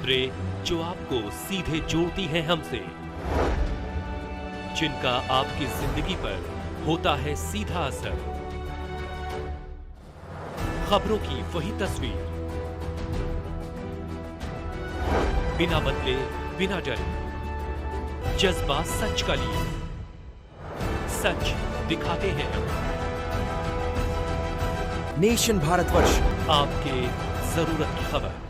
खबरें जो आपको सीधे जोड़ती हैं हमसे, जिनका आपकी जिंदगी पर होता है सीधा असर। खबरों की वही तस्वीर, बिना बदले बिना डरे, जज्बा सच का लिए, सच दिखाते हैं। नेशन भारतवर्ष, आपके जरूरत की खबर।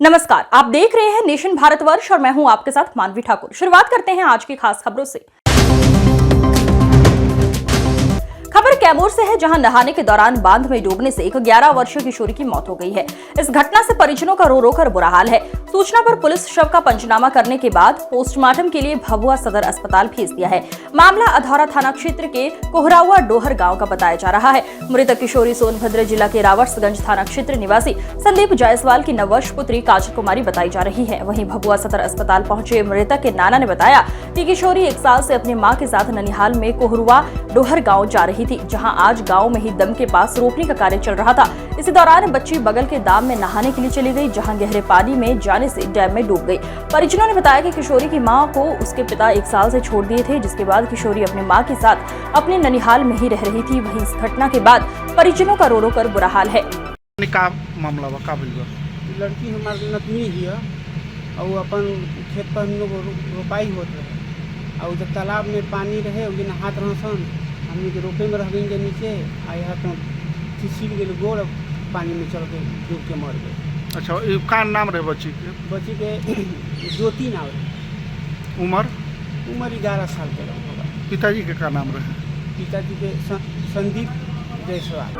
नमस्कार, आप देख रहे हैं नेशन भारतवर्ष और मैं हूं आपके साथ मानवी ठाकुर। शुरुआत करते हैं आज की खास खबरों से। खबर कैमूर से है, जहां नहाने के दौरान बांध में डूबने से एक 11 वर्षीय किशोरी की मौत हो गई है। इस घटना से परिजनों का रो रो कर बुरा हाल है। सूचना पर पुलिस शव का पंचनामा करने के बाद पोस्टमार्टम के लिए भभुआ सदर अस्पताल भेज दिया है। मामला अधौरा थाना क्षेत्र के कोहरावा डोहर गांव का बताया जा रहा है। मृतक किशोरी सोनभद्र जिला के रावटसगंज थाना क्षेत्र निवासी संदीप जायसवाल की 9 वर्ष पुत्री काजल कुमारी बताई जा रही है। वहीं भभुआ सदर अस्पताल पहुंचे मृतक के नाना ने बताया कि किशोरी 1 साल से अपनी मां के साथ ननिहाल में कोहरुआ डोहर गांव जा रही थी, जहां आज गांव में ही डैम के पास रोपनी का कार्य चल रहा था। इसी दौरान बच्ची बगल के दाम में नहाने के लिए चली गई, जहां गहरे पानी में जाने से डैम में डूब गई। परिजनों ने बताया कि किशोरी की मां को उसके पिता 1 साल से छोड़ दिए थे, जिसके बाद किशोरी अपनी मां के साथ अपने ननिहाल में ही रह रही थी। वहीं इस घटना के बाद परिजनों का रो रो कर बुरा हाल है। का मामला बा का भइल बा? लड़की हमारे नतनी ही है और अपन खेत पर हम लोग रोपाई होत रहे और जब तालाब में पानी रहे उस नहात रहसन, हमने के रोपे में रह गई के नीचे आया तो फिसल गए गोड़, पानी में चल के डूब के मर गए। अच्छा, ये का नाम रहे बच्ची के? बच्ची के ज्योति नाम रहे। उम्र 11 साल के होगा। पिताजी के का नाम रहे? पिताजी के संदीप जायसवाल।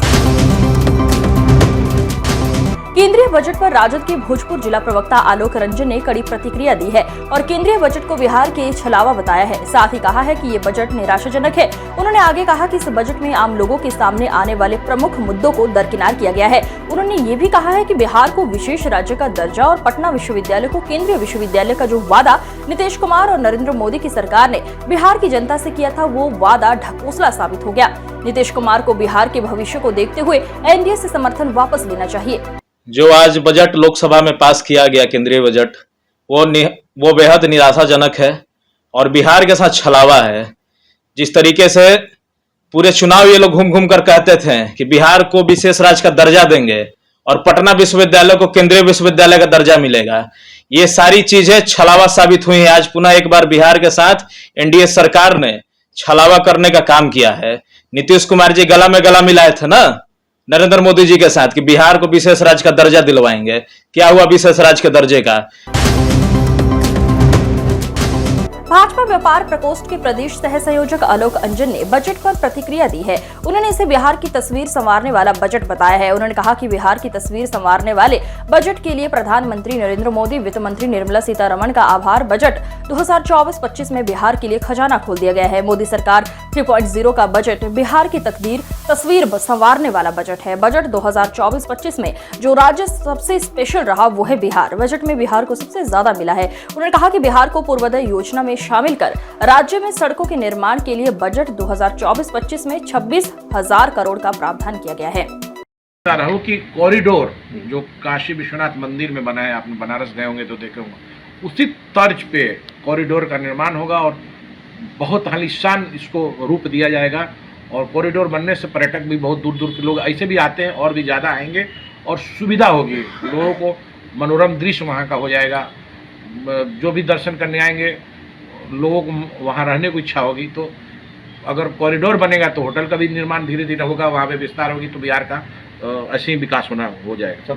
केंद्रीय बजट पर राजद के भोजपुर जिला प्रवक्ता आलोक रंजन ने कड़ी प्रतिक्रिया दी है और केंद्रीय बजट को बिहार के छलावा बताया है। साथ ही कहा है कि ये बजट निराशाजनक है। उन्होंने आगे कहा कि इस बजट में आम लोगों के सामने आने वाले प्रमुख मुद्दों को दरकिनार किया गया है। उन्होंने ये भी कहा है कि बिहार को विशेष राज्य का दर्जा और पटना विश्वविद्यालय को केंद्रीय विश्वविद्यालय का जो वादा नीतीश कुमार और नरेंद्र मोदी की सरकार ने बिहार की जनता से किया था, वो वादा ढकोसला साबित हो गया। नीतीश कुमार को बिहार के भविष्य को देखते हुए एनडीए से समर्थन वापस लेना चाहिए। जो आज बजट लोकसभा में पास किया गया केंद्रीय बजट, वो बेहद निराशाजनक है और बिहार के साथ छलावा है। जिस तरीके से पूरे चुनाव ये लोग घूम घूम कर कहते थे कि बिहार को विशेष राज्य का दर्जा देंगे और पटना विश्वविद्यालय को केंद्रीय विश्वविद्यालय का दर्जा मिलेगा, ये सारी चीजें छलावा साबित हुई हैं। आज पुनः एक बार बिहार के साथ एनडीए सरकार ने छलावा करने का काम किया है। नीतीश कुमार जी गला में गला मिलाए थे ना नरेंद्र मोदी जी के साथ कि बिहार को विशेष राज्य का दर्जा दिलवाएंगे। क्या हुआ विशेष राज्य के दर्जे का? भाजपा व्यापार प्रकोष्ठ के प्रदेश सह संयोजक आलोक रंजन ने बजट पर प्रतिक्रिया दी है। उन्होंने इसे बिहार की तस्वीर संवारने वाला बजट बताया है। उन्होंने कहा कि बिहार की तस्वीर संवारने वाले बजट के लिए प्रधानमंत्री नरेंद्र मोदी, वित्त मंत्री निर्मला सीतारमण का आभार। बजट 2024-25 में बिहार के लिए खजाना खोल दिया गया है। मोदी सरकार 3.0 का बजट बिहार की तस्वीर संवारने वाला बजट है। बजट 2024-25 में जो राज्य सबसे स्पेशल रहा वो है बिहार। बजट में बिहार को सबसे ज्यादा मिला है। उन्होंने कहा कि बिहार को पूर्वोदय योजना में शामिल कर राज्य में सड़कों के निर्माण के लिए बजट 2024-25 में 26,000 करोड़ का प्रावधान किया गया है। रहा कि कॉरिडोर जो काशी विश्वनाथ मंदिर में बना है, आपने बनारस गए होंगे तो देखे होंगे, उसी तर्ज पे कॉरिडोर का निर्माण होगा और बहुत आलीशान इसको रूप दिया जाएगा। और कॉरिडोर बनने से पर्यटक भी बहुत दूर दूर के लोग ऐसे भी आते हैं और भी ज़्यादा आएंगे और सुविधा होगी लोगों को, मनोरम दृश्य वहाँ का हो जाएगा। जो भी दर्शन करने आएंगे लोगों को वहाँ रहने को इच्छा होगी। तो अगर कॉरिडोर बनेगा तो होटल का भी निर्माण धीरे धीरे होगा, वहाँ पे विस्तार होगी, तो बिहार का ऐसे ही विकास हो जाएगा।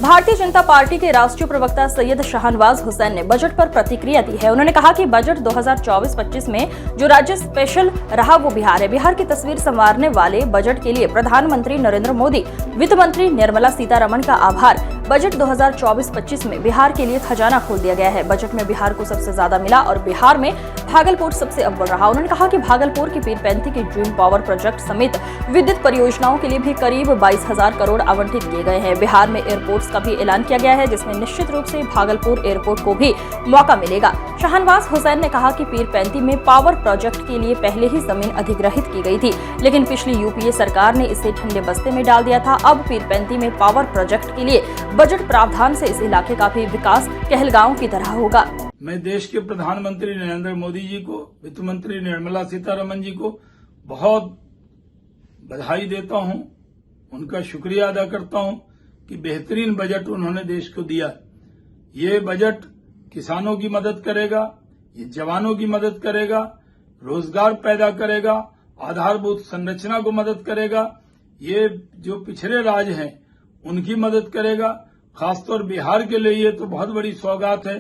भारतीय जनता पार्टी के राष्ट्रीय प्रवक्ता सैयद शाहनवाज हुसैन ने बजट पर प्रतिक्रिया दी है। उन्होंने कहा कि बजट 2024-25 में जो राज्य स्पेशल रहा वो बिहार है। बिहार की तस्वीर संवारने वाले बजट के लिए प्रधानमंत्री नरेंद्र मोदी, वित्त मंत्री निर्मला सीतारमण का आभार। बजट 2024-25 में बिहार के लिए खजाना खोल दिया गया है। बजट में बिहार को सबसे ज्यादा मिला और बिहार में भागलपुर सबसे अव्वल रहा। उन्होंने कहा कि भागलपुर की पीरपैंती के ड्रीम पावर प्रोजेक्ट समेत विद्युत परियोजनाओं के लिए भी करीब 22,000 करोड़ आवंटित किए गए हैं। बिहार में एयरपोर्ट्स का भी ऐलान किया गया है, जिसमें निश्चित रूप से भागलपुर एयरपोर्ट को भी मौका मिलेगा। शाहनवाज हुसैन ने कहा कि पीरपैंती में पावर प्रोजेक्ट के लिए पहले ही जमीन अधिग्रहित की गई थी, लेकिन पिछली यूपीए सरकार ने इसे ठंडे बस्ते में डाल दिया था। अब पीरपैंती में पावर प्रोजेक्ट के लिए बजट प्रावधान से इस इलाके का भी विकास कहलगांव की तरह होगा। मैं देश के प्रधानमंत्री नरेंद्र मोदी जी को, वित्त मंत्री निर्मला सीतारमण जी को बहुत बधाई देता हूं, उनका शुक्रिया अदा करता हूं कि बेहतरीन बजट उन्होंने देश को दिया। ये बजट किसानों की मदद करेगा, ये जवानों की मदद करेगा, रोजगार पैदा करेगा, आधारभूत संरचना को मदद करेगा, ये जो पिछड़े राज्य हैं उनकी मदद करेगा। खासतौर बिहार के लिए ये तो बहुत बड़ी सौगात है।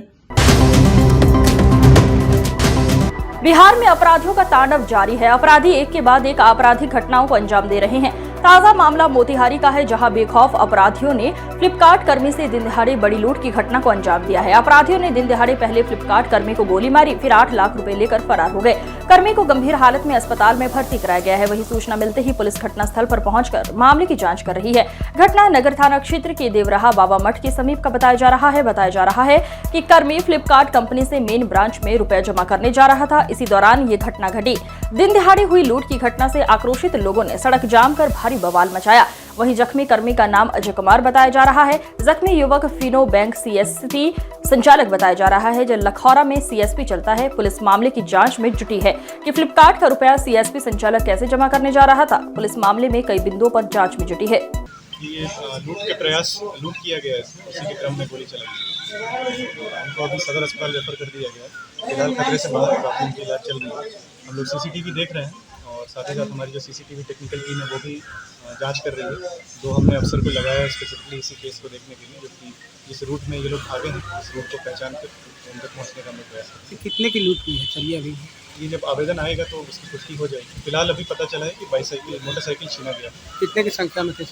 बिहार में अपराधियों का तांडव जारी है। अपराधी एक के बाद एक आपराधिक घटनाओं को अंजाम दे रहे हैं। ताजा मामला मोतिहारी का है, जहां बेखौफ अपराधियों ने फ्लिपकार्ट कर्मी से दिन दहाड़े बड़ी लूट की घटना को अंजाम दिया है। अपराधियों ने दिन दहाड़े पहले फ्लिपकार्ट कर्मी को गोली मारी, फिर 8 लाख रुपए लेकर फरार हो गए। कर्मी को गंभीर हालत में अस्पताल में भर्ती कराया गया है। वहीं सूचना मिलते ही पुलिस घटनास्थल पर पहुंचकर मामले की जांच कर रही है। घटना नगर थाना क्षेत्र के देवराहा बाबा मठ के समीप का बताया जा रहा है कि कर्मी फ्लिपकार्ट कंपनी से मेन ब्रांच में रुपए जमा करने जा रहा था। इसी दौरान ये घटना घटी। दिन दहाड़े हुई लूट की घटना से आक्रोशित लोगों ने सड़क जाम कर भारी बवाल मचाया। वहीं जख्मी कर्मी का नाम अजय कुमार बताया जा रहा है। जख्मी युवक फिनो बैंक सीएसपी संचालक बताया जा रहा है, जो लखौरा में सीएसपी चलता है। पुलिस मामले की जांच में जुटी है कि फ्लिपकार्ट का रुपया सीएसपी संचालक कैसे जमा करने जा रहा था। पुलिस मामले में कई बिंदुओं पर जांच में जुटी है। ये लूट किया गया है, उसी के क्रम में गोली चलाई गई। उनको अभी सदर अस्पताल रेफर कर दिया गया। फिलहाल खतरे से बाहर काफी उनकी इलाज चल रही है। हम लोग सीसीटीवी देख रहे हैं और साथ ही साथ हमारी जो सीसीटीवी टेक्निकल टीम है वो भी जांच कर रही है। तो हमने अफसर को लगाया स्पेसिफिकली इसी केस को देखने के लिए, जो कि जिस रूट में ये लोग भागे हैं उस रूट को पहचान कर उन तक पहुँचने का मैं प्रयास करते हैं। कितने की लूट हुई है? चलिए अभी ये जब आवेदन आएगा तो उसकी पुष्टि हो जाएगी। फिलहाल अभी पता चला है कि मोटरसाइकिल छीना गया। कितने की संख्या में थे?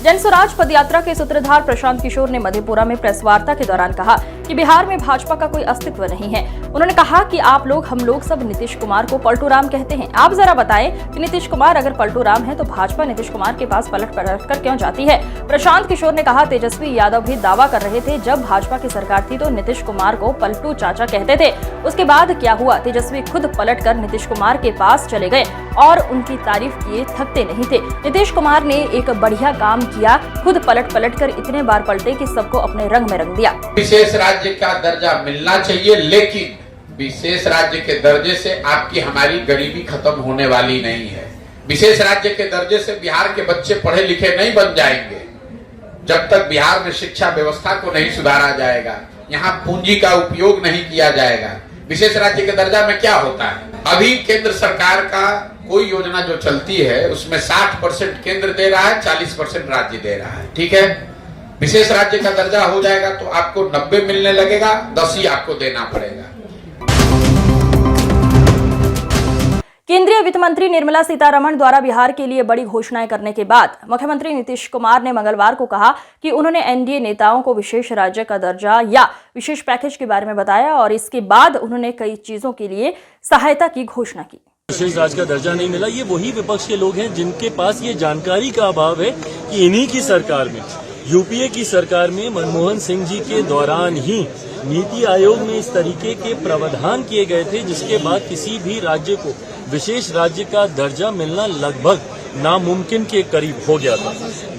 जन स्वराज पदयात्रा के सूत्रधार प्रशांत किशोर ने मधेपुरा में प्रेस वार्ता के दौरान कहा कि बिहार में भाजपा का कोई अस्तित्व नहीं है। उन्होंने कहा कि आप लोग, हम लोग सब नीतीश कुमार को पलटू राम कहते हैं। आप जरा बताएं कि नीतीश कुमार अगर पलटू राम है तो भाजपा नीतीश कुमार के पास पलट कर क्यों जाती है। प्रशांत किशोर ने कहा, तेजस्वी यादव भी दावा कर रहे थे जब भाजपा की सरकार थी तो नीतीश कुमार को पलटू चाचा कहते थे। उसके बाद क्या हुआ? तेजस्वी खुद पलट कर नीतीश कुमार के पास चले गए और उनकी तारीफ किए थकते नहीं थे। नीतीश कुमार ने एक बढ़िया काम किया, खुद पलट कर इतने बार पलटे कि सबको अपने रंग में रंग दिया। विशेष राज्य का दर्जा मिलना चाहिए, लेकिन विशेष राज्य के दर्जे से आपकी हमारी गरीबी खत्म होने वाली नहीं है। विशेष राज्य के दर्जे से बिहार के बच्चे पढ़े लिखे नहीं बन जाएंगे जब तक बिहार में शिक्षा व्यवस्था को नहीं सुधारा जाएगा, यहाँ पूंजी का उपयोग नहीं किया जाएगा। विशेष राज्य के दर्जा में क्या होता है? अभी केंद्र सरकार का कोई योजना जो चलती है उसमें 60% केंद्र दे रहा है, 40% राज्य दे रहा है। ठीक है, विशेष राज्य का दर्जा हो जाएगा तो आपको 90 मिलने लगेगा, 10 ही आपको देना पड़ेगा। केंद्रीय वित्त मंत्री निर्मला सीतारमण द्वारा बिहार के लिए बड़ी घोषणाएं करने के बाद मुख्यमंत्री नीतीश कुमार ने मंगलवार को कहा कि उन्होंने एनडीए नेताओं को विशेष राज्य का दर्जा या विशेष पैकेज के बारे में बताया और इसके बाद उन्होंने कई चीजों के लिए सहायता की घोषणा की। विशेष राज्य का दर्जा नहीं मिला, ये वही विपक्ष के लोग हैं जिनके पास ये जानकारी का अभाव है कि इन्हीं की सरकार में, यूपीए की सरकार में मनमोहन सिंह जी के दौरान ही नीति आयोग में इस तरीके के प्रावधान किए गए थे जिसके बाद किसी भी राज्य को विशेष राज्य का दर्जा मिलना लगभग नामुमकिन के करीब हो गया था।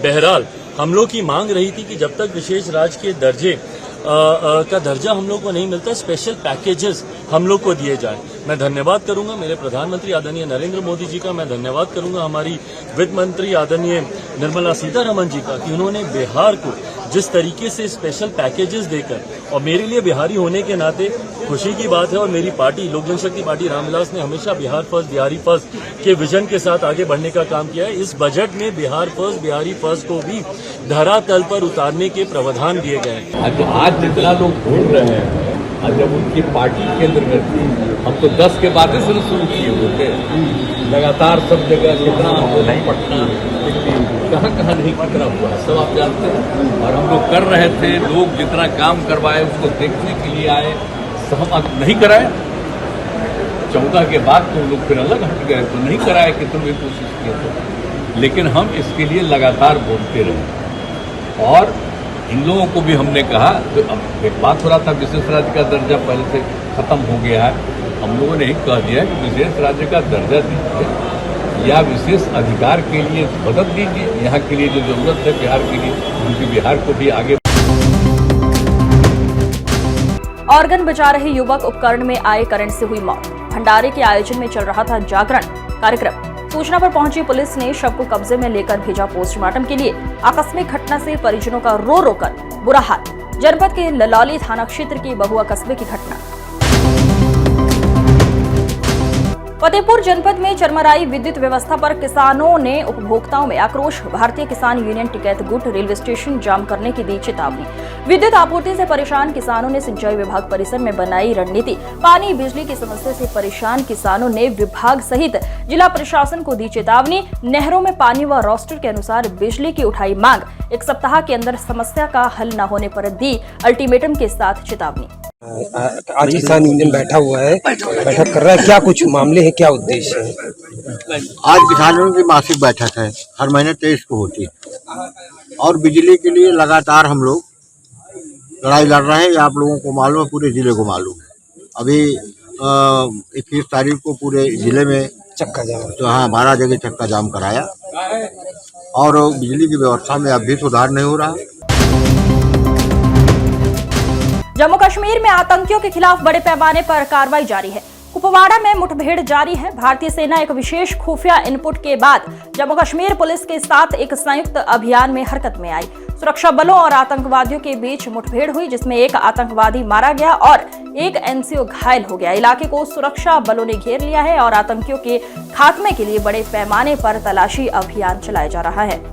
बहरहाल हम लोग की मांग रही थी कि जब तक विशेष राज्य के दर्जे का दर्जा हम लोग को नहीं मिलता, स्पेशल पैकेजेस हम लोग को दिए जाएं। मैं धन्यवाद करूंगा मेरे प्रधानमंत्री आदरणीय नरेंद्र मोदी जी का, मैं धन्यवाद करूंगा हमारी वित्त मंत्री आदरणीय निर्मला सीतारमण जी का कि उन्होंने बिहार को जिस तरीके से स्पेशल पैकेजेस देकर, और मेरे लिए बिहारी होने के नाते खुशी की बात है और मेरी पार्टी लोक जनशक्ति पार्टी रामविलास ने हमेशा बिहार फर्स्ट बिहारी फर्स्ट के विजन के साथ आगे बढ़ने का काम किया है। इस बजट में बिहार फर्स्ट बिहारी फर्स्ट को भी धरातल पर उतारने के प्रावधान दिए गए हैं। आज जितना लोग ढूंढ रहे हैं, जब उनकी पार्टी केंद्र में थी, हम तो 10 के बाद से शुरू किए हुए थे, लगातार सब जगह कितना पटना कहाँ नहीं कितना हुआ है सब आप जानते हैं। और हम लोग कर रहे थे, लोग जितना काम करवाए उसको देखने के लिए आए, तो हम नहीं कराए। 14 के बाद तो लोग फिर अलग हट गए, तो नहीं कराए कि तुम भी कोशिश किए थे, लेकिन हम इसके लिए लगातार बोलते रहे और इन लोगों को भी हमने कहा, तो अब एक बात हो रहा था विशेष राज्य का दर्जा पहले से खत्म हो गया है, हम लोगों ने ही कह दिया कि विशेष राज्य का दर्जा दीजिए या विशेष अधिकार के लिए मदद दीजिए, यहाँ के लिए जो जरूरत है बिहार के लिए, क्योंकि बिहार को भी आगे। ऑर्गन बजा रहे युवक उपकरण में आए करंट से हुई मौत। भंडारे के आयोजन में चल रहा था जागरण कार्यक्रम। सूचना पर पहुंची पुलिस ने शव को कब्जे में लेकर भेजा पोस्टमार्टम के लिए। आकस्मिक घटना से परिजनों का रो रो कर बुरा हाल। जनपद के ललौली थाना क्षेत्र के बहुआ कस्बे की घटना। फतेहपुर जनपद में चरमराई विद्युत व्यवस्था पर किसानों ने उपभोक्ताओं में आक्रोश। भारतीय किसान यूनियन टिकैत गुट रेलवे स्टेशन जाम करने की दी चेतावनी। विद्युत आपूर्ति से परेशान किसानों ने सिंचाई विभाग परिसर में बनाई रणनीति। पानी बिजली की समस्या से परेशान किसानों ने विभाग सहित जिला प्रशासन को दी चेतावनी। नहरों में पानी व रोस्टर के अनुसार बिजली की उठाई मांग। 1 सप्ताह के अंदर समस्या का हल न होने पर दी अल्टीमेटम के साथ चेतावनी। आज किसान यूनियन बैठा हुआ है, बैठक कर रहा है, क्या कुछ मामले हैं, क्या उद्देश्य है? आज किसानों की मासिक बैठक है, हर महीने 23 को होती है और बिजली के लिए लगातार हम लोग लड़ाई लड़ रहे हैं। ये आप लोगों को मालूम है, पूरे जिले को मालूम है। अभी 21 तारीख को पूरे जिले में चक्का जाम, तो हाँ 12 जगह चक्का जाम कराया और बिजली की व्यवस्था में अब भी सुधार नहीं हो रहा। जम्मू कश्मीर में आतंकियों के खिलाफ बड़े पैमाने पर कार्रवाई जारी है। कुपवाड़ा में मुठभेड़ जारी है। भारतीय सेना एक विशेष खुफिया इनपुट के बाद जम्मू कश्मीर पुलिस के साथ एक संयुक्त अभियान में हरकत में आई। सुरक्षा बलों और आतंकवादियों के बीच मुठभेड़ हुई, जिसमें एक आतंकवादी मारा गया और एक एनसीओ घायल हो गया। इलाके को सुरक्षा बलों ने घेर लिया है और आतंकियों के खात्मे के लिए बड़े पैमाने पर तलाशी अभियान चलाया जा रहा है।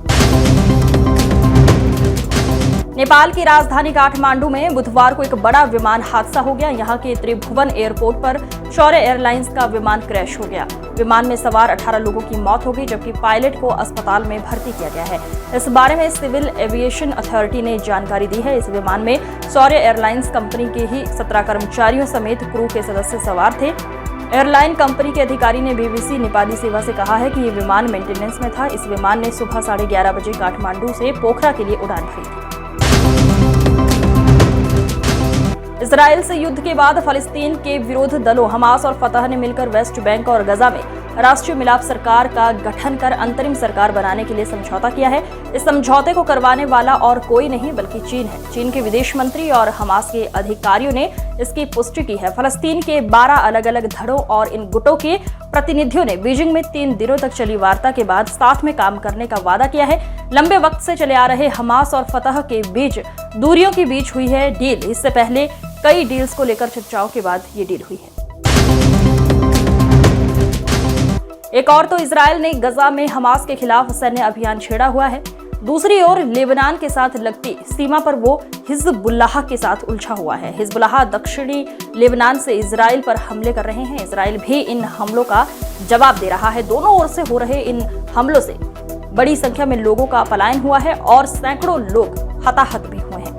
नेपाल की राजधानी काठमांडू में बुधवार को एक बड़ा विमान हादसा हो गया। यहां के त्रिभुवन एयरपोर्ट पर शौर्य एयरलाइंस का विमान क्रैश हो गया। विमान में सवार 18 लोगों की मौत हो गई, जबकि पायलट को अस्पताल में भर्ती किया गया है। इस बारे में सिविल एविएशन अथॉरिटी ने जानकारी दी है। इस विमान में शौर्य एयरलाइंस कंपनी के ही 17 कर्मचारियों समेत क्रू के सदस्य सवार थे। एयरलाइन कंपनी के अधिकारी ने बीबीसी नेपाली सेवा से कहा है कि ये विमान मेंटेनेंस में था। इस विमान ने सुबह 11:30 बजे काठमांडू से पोखरा के लिए उड़ान भरी थी। इजराइल से युद्ध के बाद फलस्तीन के विरोध दलों हमास और फतह ने मिलकर वेस्ट बैंक और गजा में राष्ट्रीय मिलाप सरकार का गठन कर अंतरिम सरकार बनाने के लिए समझौता किया है। इस समझौते को करवाने वाला और कोई नहीं बल्कि चीन है। चीन के विदेश मंत्री और हमास के अधिकारियों ने इसकी पुष्टि की है। फलस्तीन के 12 अलग अलग धड़ों और इन गुटों के प्रतिनिधियों ने बीजिंग में 3 दिनों तक चली वार्ता के बाद साथ में काम करने का वादा किया है। लंबे वक्त से चले आ रहे हमास और फतह के बीच दूरियों के बीच हुई है डील। इससे पहले कई डील्स को लेकर चर्चाओं के बाद ये डील हुई है। एक और तो इजराइल ने गजा में हमास के खिलाफ सैन्य अभियान छेड़ा हुआ है। दूसरी ओर लेबनान के साथ लगती सीमा पर वो हिजबुल्लाह के साथ उलझा हुआ है। हिजबुल्लाह दक्षिणी लेबनान से इजराइल पर हमले कर रहे हैं। इजराइल भी इन हमलों का जवाब दे रहा है। दोनों ओर से हो रहे इन हमलों से बड़ी संख्या में लोगों का पलायन हुआ है और सैकड़ों लोग हताहत भी हुए हैं।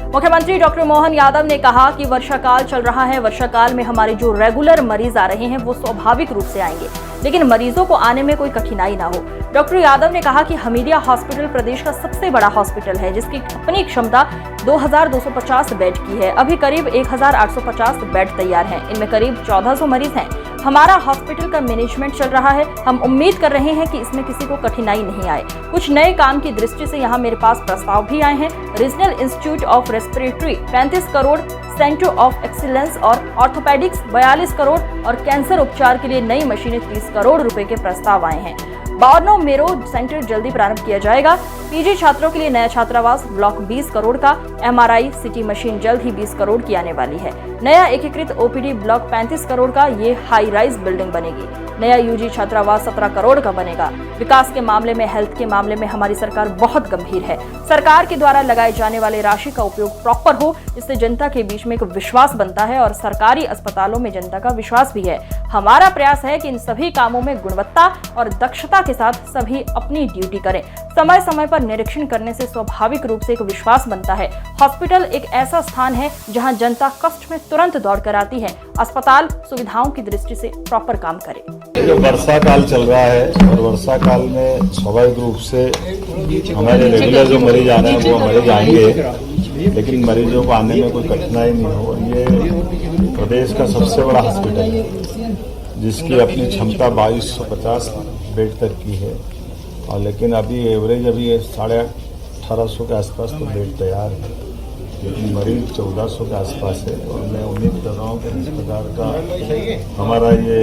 मुख्यमंत्री डॉक्टर मोहन यादव ने कहा कि वर्षा काल चल रहा है। वर्षा काल में हमारे जो रेगुलर मरीज आ रहे हैं वो स्वाभाविक रूप से आएंगे, लेकिन मरीजों को आने में कोई कठिनाई ना हो। डॉक्टर यादव ने कहा कि हमीदिया हॉस्पिटल प्रदेश का सबसे बड़ा हॉस्पिटल है, जिसकी अपनी क्षमता 2250 बेड की है। अभी करीब 1850 बेड तैयार हैं। इनमें करीब 1400 मरीज हैं। हमारा हॉस्पिटल का मैनेजमेंट चल रहा है। हम उम्मीद कर रहे हैं कि इसमें किसी को कठिनाई नहीं आए। कुछ नए काम की दृष्टि से यहाँ मेरे पास प्रस्ताव भी आए हैं। Regional institute of respiratory 35 crore, centre of excellence और ऑर्थोपेडिक्स 42 करोड़ और कैंसर उपचार के लिए नई मशीनें 30 करोड़ रुपए के प्रस्ताव आए हैं। बार्नो मेरो सेंटर जल्दी प्रारंभ किया जाएगा। पीजी छात्रों के लिए नया छात्रावास ब्लॉक 20 करोड़ का। एमआरआई सिटी मशीन जल्द ही 20 करोड़ की आने वाली है। नया एकीकृत ओपीडी ब्लॉक 35 करोड़ का, ये हाई राइज बिल्डिंग बनेगी। नया यूजी छात्रावास 17 करोड़ का बनेगा। विकास के मामले में, हेल्थ के मामले में हमारी सरकार बहुत गंभीर है। सरकार के द्वारा लगाए जाने वाले राशि का उपयोग प्रॉपर हो, इससे जनता के बीच में एक विश्वास बनता है और सरकारी अस्पतालों में जनता का विश्वास भी है। हमारा प्रयास है कि इन सभी कामों में गुणवत्ता और दक्षता के साथ सभी अपनी ड्यूटी करें। समय समय पर निरीक्षण करने से स्वाभाविक रूप से एक विश्वास बनता है। हॉस्पिटल एक ऐसा स्थान है जहां जनता कष्ट में तुरंत दौड़ कर आती है। अस्पताल सुविधाओं की दृष्टि से प्रॉपर काम करे। जो वर्षा काल चल रहा है और वर्षा काल में स्वाभाविक रूप से हमारे रेगुलर जो मरीज आ रहे हैं वो मरीज आएंगे, लेकिन मरीजों को आने में कोई कठिनाई नहीं हो। ये प्रदेश का सबसे बड़ा हॉस्पिटल है जिसकी अपनी क्षमता 2250 बेड तक की है, और लेकिन अभी एवरेज अभी 1850 के आसपास तो बेड तैयार है, लेकिन मरीज 1400 के आसपास है। और मैं उम्मीद कर रहा हूँ कि इस प्रकार का हमारा ये।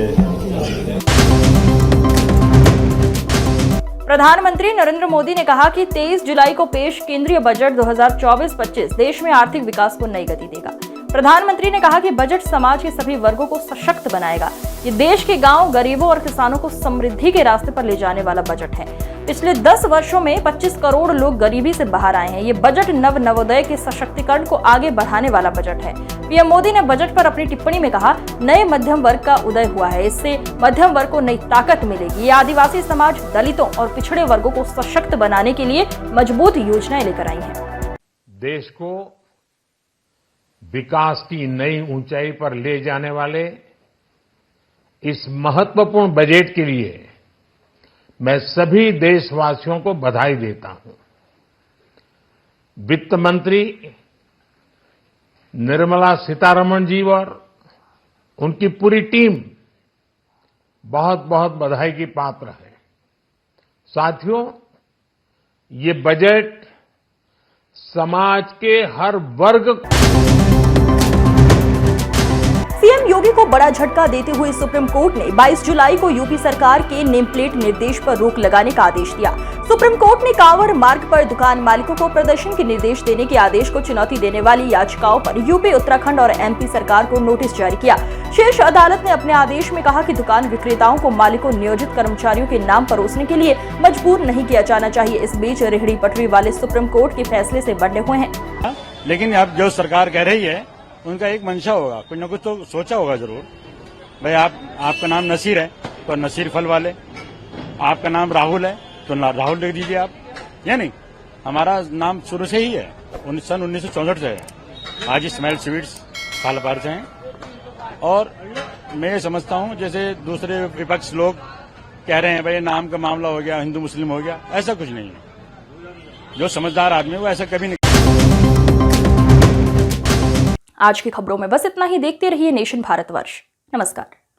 प्रधानमंत्री नरेंद्र मोदी ने कहा कि 23 जुलाई को पेश केंद्रीय बजट 2024-25 देश में आर्थिक विकास को नई गति देगा। प्रधानमंत्री ने कहा कि बजट समाज के सभी वर्गों को सशक्त बनाएगा। ये देश के गांव, गरीबों और किसानों को समृद्धि के रास्ते पर ले जाने वाला बजट है। पिछले 10 वर्षों में 25 करोड़ लोग गरीबी से बाहर आए हैं। ये बजट नवोदय के सशक्तिकरण को आगे बढ़ाने वाला बजट है। पीएम मोदी ने बजट पर अपनी टिप्पणी में कहा, नए मध्यम वर्ग का उदय हुआ है। इससे मध्यम वर्ग को नई ताकत मिलेगी। ये आदिवासी समाज, दलितों और पिछड़े वर्गों को सशक्त बनाने के लिए मजबूत योजनाएं लेकर आई है। देश को विकास की नई ऊंचाई पर ले जाने वाले इस महत्वपूर्ण बजट के लिए मैं सभी देशवासियों को बधाई देता हूं। वित्त मंत्री निर्मला सीतारमण जी और उनकी पूरी टीम बहुत बहुत बधाई की पात्र है। साथियों, ये बजट समाज के हर वर्ग। सीएम योगी को बड़ा झटका देते हुए सुप्रीम कोर्ट ने 22 जुलाई को यूपी सरकार के नेम प्लेट निर्देश पर रोक लगाने का आदेश दिया। सुप्रीम कोर्ट ने कांवड़ मार्ग पर दुकान मालिकों को प्रदर्शन के निर्देश देने के आदेश को चुनौती देने वाली याचिकाओं पर यूपी, उत्तराखंड और एमपी सरकार को नोटिस जारी किया। शीर्ष अदालत ने अपने आदेश में कहा कि दुकान विक्रेताओं को मालिकों, नियोजित कर्मचारियों के नाम परोसने के लिए मजबूर नहीं किया जाना चाहिए। इस बीच रेहड़ी पटरी वाले सुप्रीम कोर्ट के फैसले से बंधे हुए हैं। लेकिन अब जो सरकार कह रही है उनका एक मंशा होगा, कुछ न कुछ तो सोचा होगा जरूर। भाई आपका नाम नसीर है तो नसीर फल वाले, आपका नाम राहुल है तो राहुल लिख दीजिए आप, या नहीं। हमारा नाम शुरू से ही है, सन 1964 से है। आज स्माइल स्वीट्स खालपार से हैं। और मैं ये समझता हूँ जैसे दूसरे विपक्ष लोग कह रहे हैं भाई नाम का मामला हो गया, हिंदू मुस्लिम हो गया, ऐसा कुछ नहीं है। जो समझदार आदमी है वो ऐसा कभी नहीं। आज की खबरों में बस इतना ही। देखते रहिए नेशन भारतवर्ष। नमस्कार।